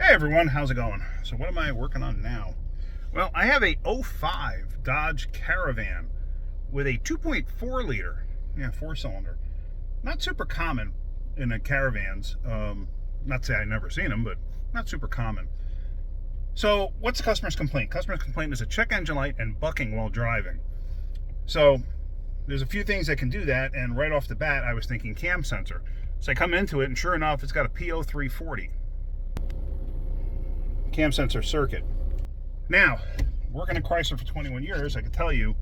Hey everyone, how's it going? So what am I working on now? Well, I have a '05 Dodge Caravan with a 2.4 liter, 4-cylinder. Not super common in the Caravans. Not to say I've never seen them, but not super common. So what's the customer's complaint? Customer's complaint is a check engine light and bucking while driving. So there's a few things that can do that, and right off the bat I was thinking cam sensor. So I come into it, and sure enough, it's got a P0340 cam sensor circuit. Now, working at Chrysler for 21 years, I can tell you,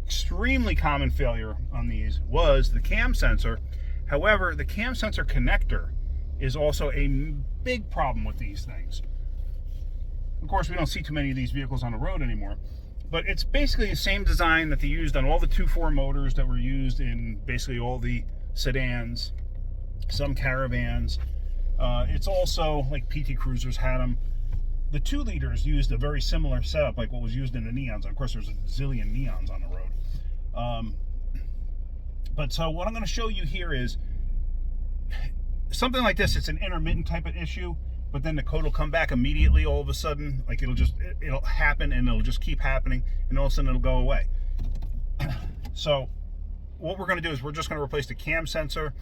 extremely common failure on these was the cam sensor. However, the cam sensor connector is also a big problem with these things. Of course, we don't see too many of these vehicles on the road anymore, but it's basically the same design that they used on all the 2.4 motors that were used in basically all the sedans, some Caravans. It's also like PT Cruisers had them. The 2 liters used a very similar setup like what was used in the Neons. Of course, there's a zillion Neons on the road. But so what I'm going to show you here is something like this. It's an intermittent type of issue, but then the code will come back immediately all of a sudden. Like it'll happen, and it'll just keep happening, and all of a sudden it'll go away. So what we're going to do is we're just going to replace the cam sensor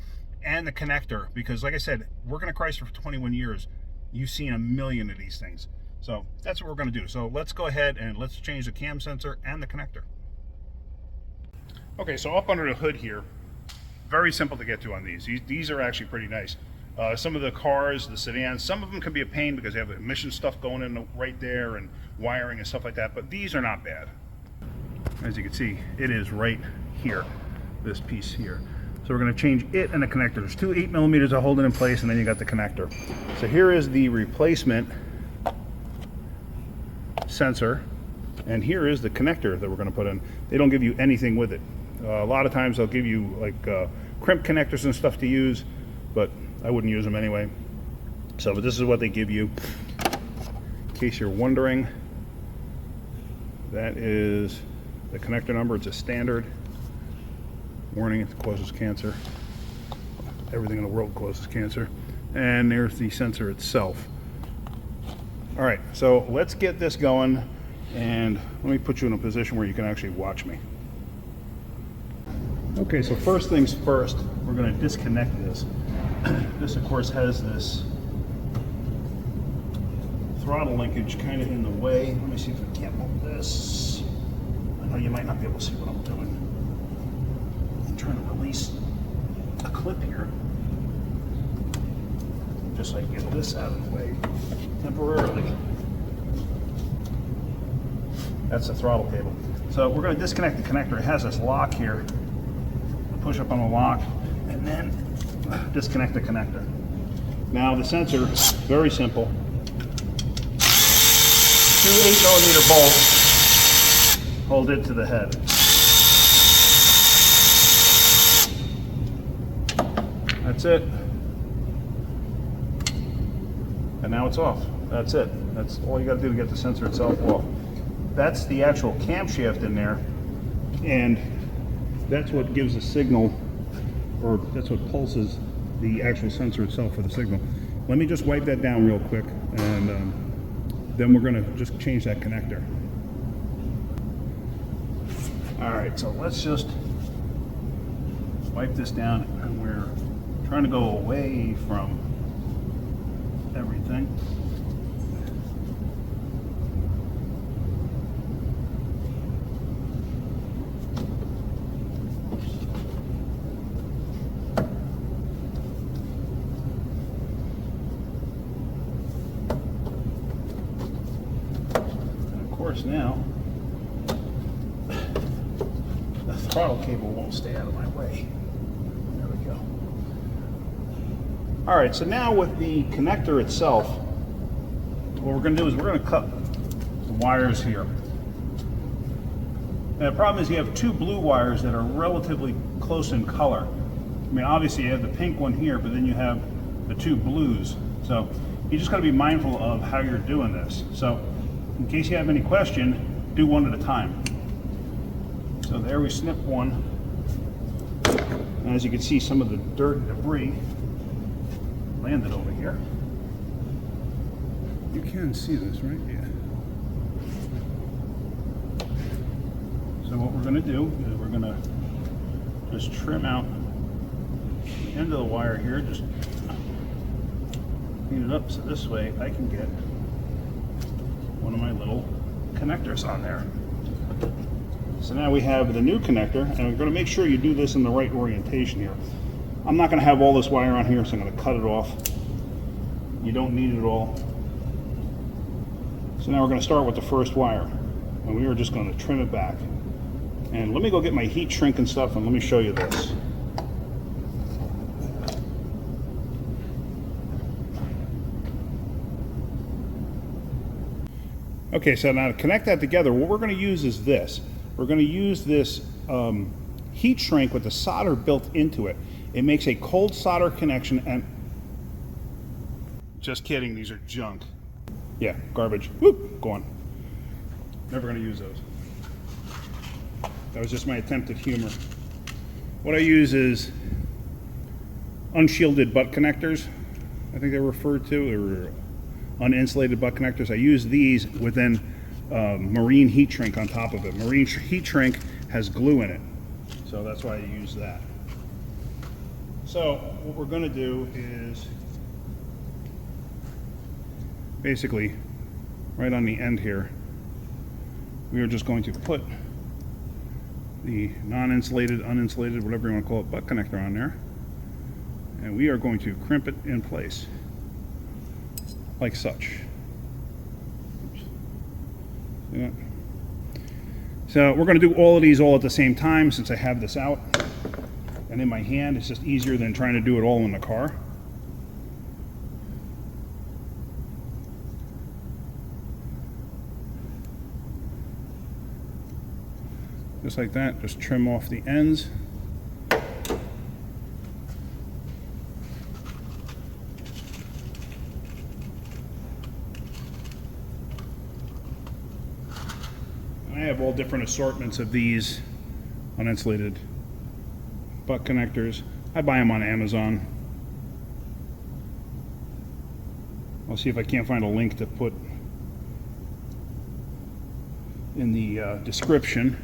and the connector, because like I said, working at Chrysler for 21 years, you've seen a million of these things. So that's what we're going to do. So let's go ahead and let's change the cam sensor and the connector. Okay, so up under the hood here, very simple to get to on these. These are actually pretty nice. Some of the cars, the sedans, some of them can be a pain because they have emission stuff going in right there and wiring and stuff like that, but these are not bad. As you can see, it is right here, this piece here. So we're going to change it and the connector. There's 2 8mm that hold it in place, and then you got the connector. So here is the replacement sensor, and here is the connector that we're going to put in. They don't give you anything with it. A lot of times they'll give you like crimp connectors and stuff to use, but I wouldn't use them anyway. So but this is what they give you. In case you're wondering, that is the connector number. It's a standard. Warning, it causes cancer. Everything in the world causes cancer. And there's the sensor itself. All right, so let's get this going, and let me put you in a position where you can actually watch me. Okay, so first things first, we're going to disconnect this. This, of course, has this throttle linkage kind of in the way. Let me see if I can't move this. I know you might not be able to see what I'm doing. I'm trying to release a clip here, just so I can get this out of the way temporarily. That's the throttle cable. So we're going to disconnect the connector. It has this lock here. Push up on the lock and then disconnect the connector. Now the sensor, very simple. 2 8mm bolts hold it to the head. That's it. And now it's off. That's it. That's all you got to do to get the sensor itself off. That's the actual camshaft in there, and that's what gives a signal, or that's what pulses the actual sensor itself for the signal. Let me just wipe that down real quick, and then we're going to just change that connector. All right, so let's just wipe this down, and we're trying to go away from everything. Now the throttle cable won't stay out of my way. There we go. All right, so now with the connector itself, what we're going to do is we're going to cut the wires here. Now the problem is you have 2 blue wires that are relatively close in color. I mean, obviously you have the pink one here, but then you have the 2 blues. So you just got to be mindful of how you're doing this. So in case you have any question, do one at a time. So there we snip one. And as you can see, some of the dirt and debris landed over here. You can see this, right? Yeah. So what we're going to do is we're going to just trim out the end of the wire here, just clean it up so this way I can get one of my little connectors on there. So now we have the new connector, and we're going to make sure you do this in the right orientation here. I'm not going to have all this wire on here, so I'm going to cut it off. You don't need it all. So now we're going to start with the first wire, and we are just going to trim it back. And let me go get my heat shrink and stuff, and let me show you this. Okay, so now to connect that together, what we're going to use is this. We're going to use this heat shrink with the solder built into it. It makes a cold solder connection, and just kidding, these are junk. Yeah, garbage. Whoop, go on. Never going to use those. That was just my attempt at humor. What I use is unshielded butt connectors, I think they're referred to, or uninsulated butt connectors. I use these with then marine heat shrink on top of it. Marine heat shrink has glue in it, so that's why I use that. So what we're going to do is basically right on the end here, we are just going to put the non-insulated, uninsulated, whatever you want to call it, butt connector on there, and we are going to crimp it in place like such. Oops. See that? So we're going to do all of these all at the same time, since I have this out and in my hand. It's just easier than trying to do it all in the car. Just like that, just trim off the ends. I have all different assortments of these uninsulated butt connectors. I buy them on Amazon. I'll see if I can't find a link to put in the description.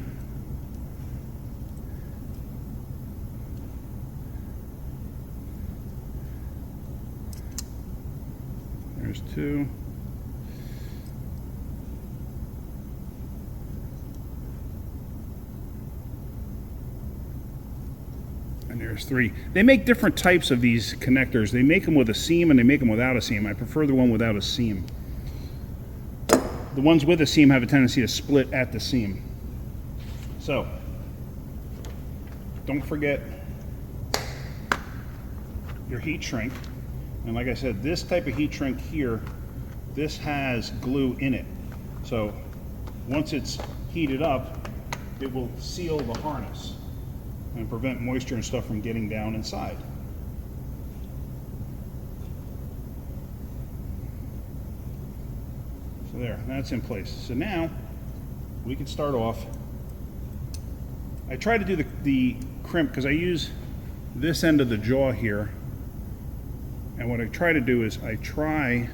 There's two. And there's three. They make different types of these connectors. They make them with a seam and they make them without a seam. I prefer the one without a seam. The ones with a seam have a tendency to split at the seam. So, don't forget your heat shrink. And like I said, this type of heat shrink here, this has glue in it. So once it's heated up, it will seal the harness and prevent moisture and stuff from getting down inside. So there, that's in place. So now we can start off. I try to do the crimp because I use this end of the jaw here. And what I try to do is I try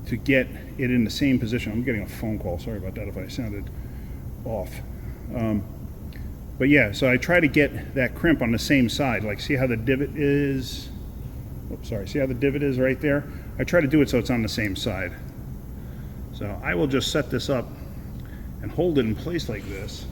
to get it in the same position. I'm getting a phone call. Sorry about that if I sounded off. But yeah, so I try to get that crimp on the same side. Like, see how the divot is? Oops, sorry. See how the divot is right there? I try to do it so it's on the same side. So I will just set this up and hold it in place like this.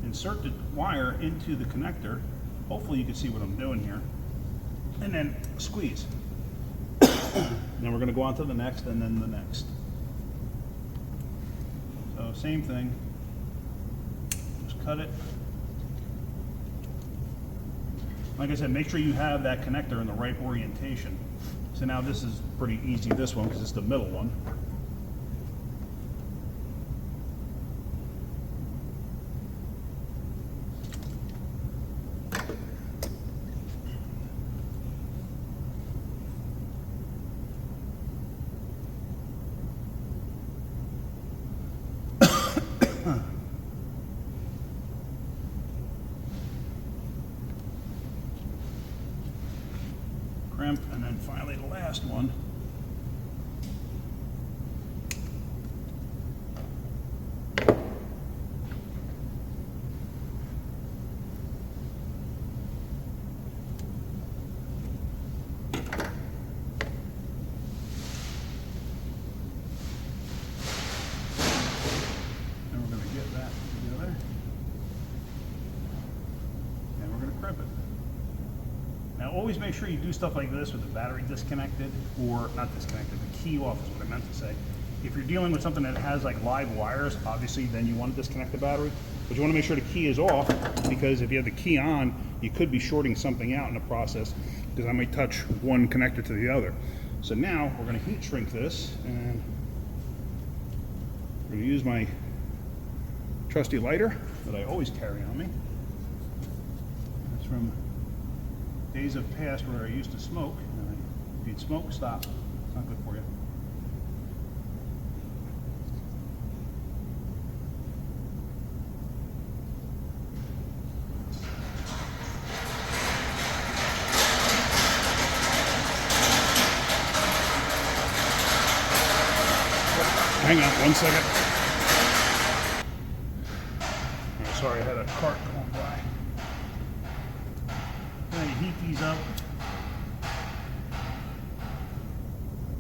Insert the wire into the connector. Hopefully you can see what I'm doing here. And then squeeze. Then we're going to go on to the next and then the next. So same thing. Just cut it. Like I said, make sure you have that connector in the right orientation. So now this is pretty easy, this one, because it's the middle one. crimp, and then finally the last one. Now always make sure you do stuff like this with the battery disconnected, or not disconnected, the key off is what I meant to say. If you're dealing with something that has like live wires, obviously then you want to disconnect the battery, but you want to make sure the key is off, because if you have the key on, you could be shorting something out in the process, because I might touch one connector to the other. So now we're going to heat shrink this, and we're going to use my trusty lighter that I always carry on me. It's from days of past where I used to smoke. If you'd smoke, stop. It's not good for you. Hang on 1 second. Oh, sorry, I had a cart going by. Then you heat these up.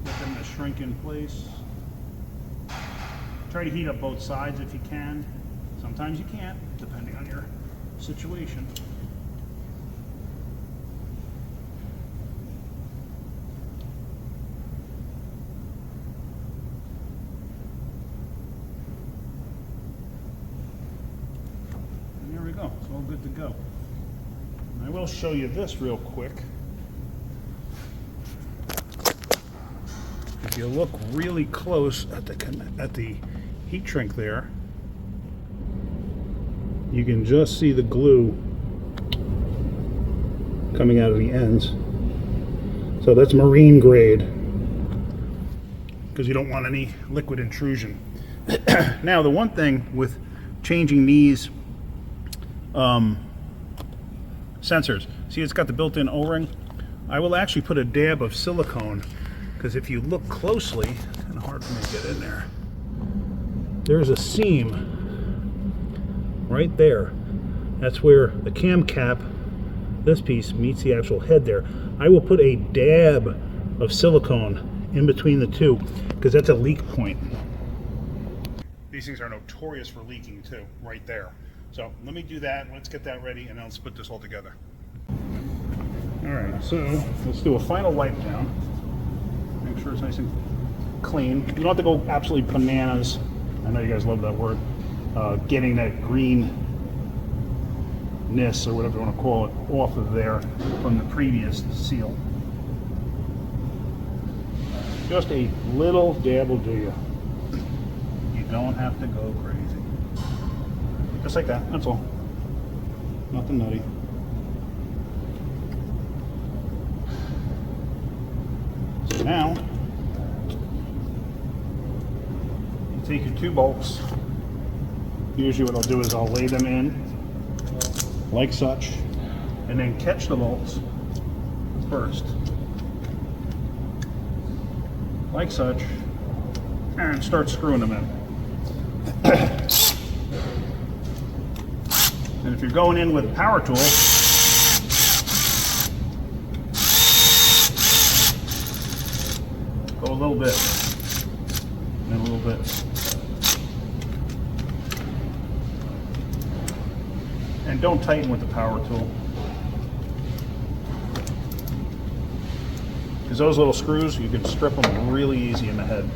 Get them to shrink in place. Try to heat up both sides if you can. Sometimes you can't, depending on your situation. Go. It's all good to go. I will show you this real quick. If you look really close at the heat shrink there, you can just see the glue coming out of the ends. So that's marine grade, because you don't want any liquid intrusion. Now the one thing with changing these sensors, see it's got the built-in O-ring. I will actually put a dab of silicone, because if you look closely, it's kind of hard for me to get in there. There's a seam right there. That's where the cam cap, this piece, meets the actual head there. I will put a dab of silicone in between the two, because that's a leak point. These things are notorious for leaking too, right there. So let me do that, let's get that ready, and then let's put this all together. Alright, so let's do a final wipe down. Make sure it's nice and clean. You don't have to go absolutely bananas. I know you guys love that word. Getting that greenness, or whatever you want to call it, off of there from the previous seal. Just a little dab will do you. You don't have to go crazy. Just like that, that's all. Nothing nutty. So now, you take your two bolts. Usually what I'll do is I'll lay them in, like such, and then catch the bolts first. Like such, and start screwing them in. And if you're going in with a power tool, go a little bit, and then a little bit. And don't tighten with the power tool, because those little screws, you can strip them really easy in the head.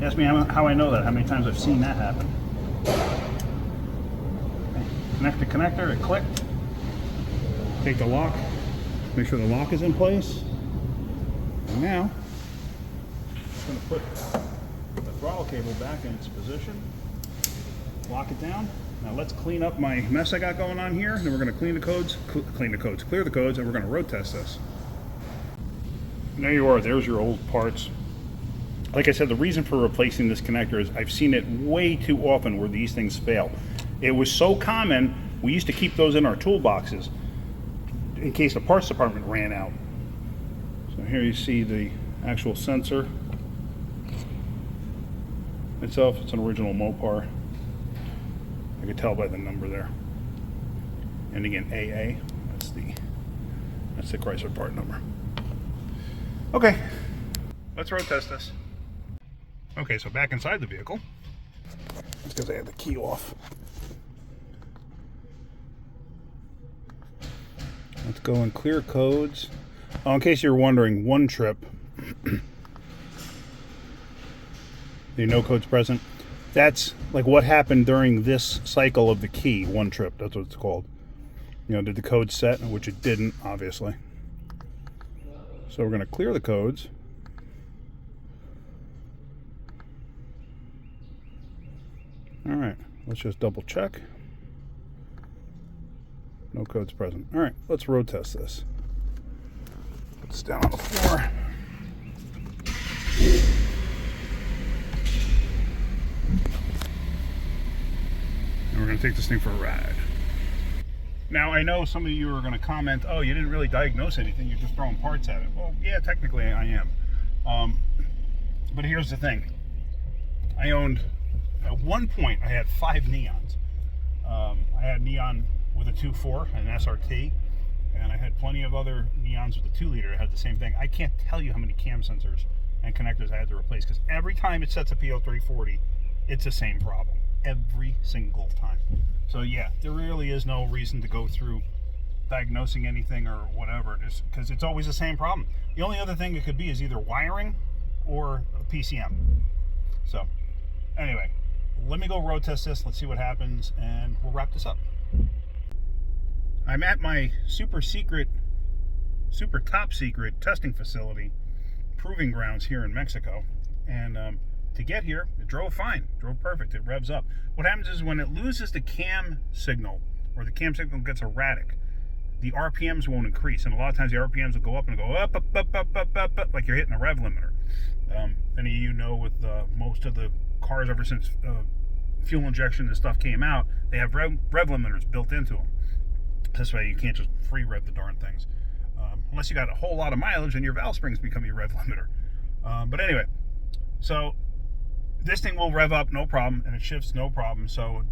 Ask me how I know that, how many times I've seen that happen. Connect the connector, it clicked. Take the lock, make sure the lock is in place. And now, I'm just going to put the throttle cable back in its position, lock it down. Now let's clean up my mess I got going on here. Then we're going to clear the codes, and we're going to road test this. There you are, there's your old parts. Like I said, the reason for replacing this connector is I've seen it way too often where these things fail. It was so common, we used to keep those in our toolboxes in case the parts department ran out. So here you see the actual sensor itself. It's an original Mopar. I could tell by the number there. And again, AA. That's the Chrysler part number. Okay, let's road test this. Okay, so back inside the vehicle. That's because I had the key off. Let's go and clear codes. Oh, in case you're wondering, one trip. The no codes present. That's like what happened during this cycle of the key, one trip. That's what it's called. You know, did the code set, which it didn't, obviously. So we're going to clear the codes. All right, let's just double check. No codes present. All right, let's road test this. Put this down on the floor. And we're going to take this thing for a ride. Now, I know some of you are going to comment, oh, you didn't really diagnose anything, you're just throwing parts at it. Well, yeah, technically I am. But here's the thing. I owned, at one point, I had 5 neons. I had neon with a 2.4, an SRT, and I had plenty of other neons with a 2-liter that had the same thing. I can't tell you how many cam sensors and connectors I had to replace, because every time it sets a P0340, it's the same problem. Every single time. So yeah, there really is no reason to go through diagnosing anything or whatever, just because it's always the same problem. The only other thing it could be is either wiring or a PCM. So anyway, let me go road test this. Let's see what happens, and we'll wrap this up. I'm at my super top secret testing facility, proving grounds here in Mexico, and to get here, it drove fine, drove perfect, it revs up. What happens is when it loses the cam signal, or the cam signal gets erratic, the RPMs won't increase, and a lot of times the RPMs will go up and go up, like you're hitting a rev limiter. Any of you know, with most of the cars ever since fuel injection and stuff came out, they have rev limiters built into them. This way you can't just free rev the darn things. Unless you got a whole lot of mileage and your valve springs become your rev limiter. But anyway, so this thing will rev up, no problem, and it shifts, no problem. So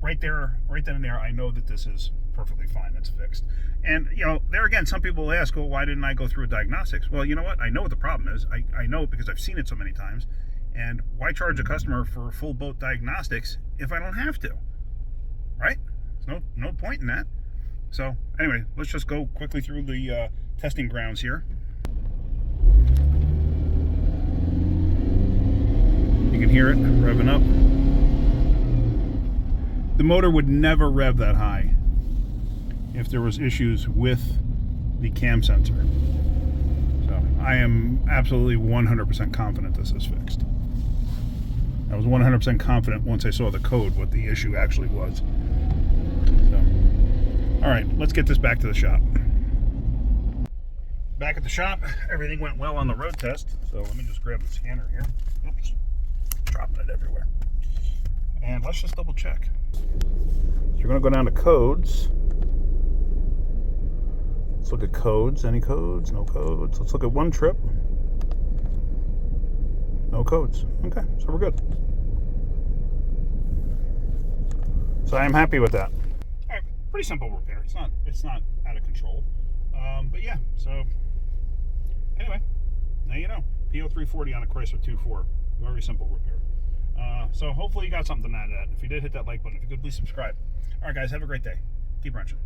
right then and there, I know that this is perfectly fine. It's fixed. And, you know, there again, some people will ask, well, why didn't I go through a diagnostics? Well, you know what? I know what the problem is. I know it because I've seen it so many times. And why charge a customer for full boat diagnostics if I don't have to? Right? There's no point in that. So anyway, let's just go quickly through the testing grounds here. You can hear it revving up. The motor would never rev that high if there was issues with the cam sensor. So I am absolutely 100% confident this is fixed. I was 100% confident once I saw the code what the issue actually was. So, all right, let's get this back to the shop. Back at the shop, everything went well on the road test. So let me just grab the scanner here. Oops. Dropping it everywhere. And let's just double check. So you're going to go down to codes. Let's look at codes. Any codes? No codes. Let's look at one trip. No codes. Okay, so we're good. So I'm happy with that. All right, pretty simple repair. It's not out of control. But yeah, so anyway, now you know. P0340 on a Chrysler 2.4. Very simple repair. So hopefully you got something out of that. If you did, hit that like button. If you could, please subscribe. All right, guys, have a great day. Keep wrenching.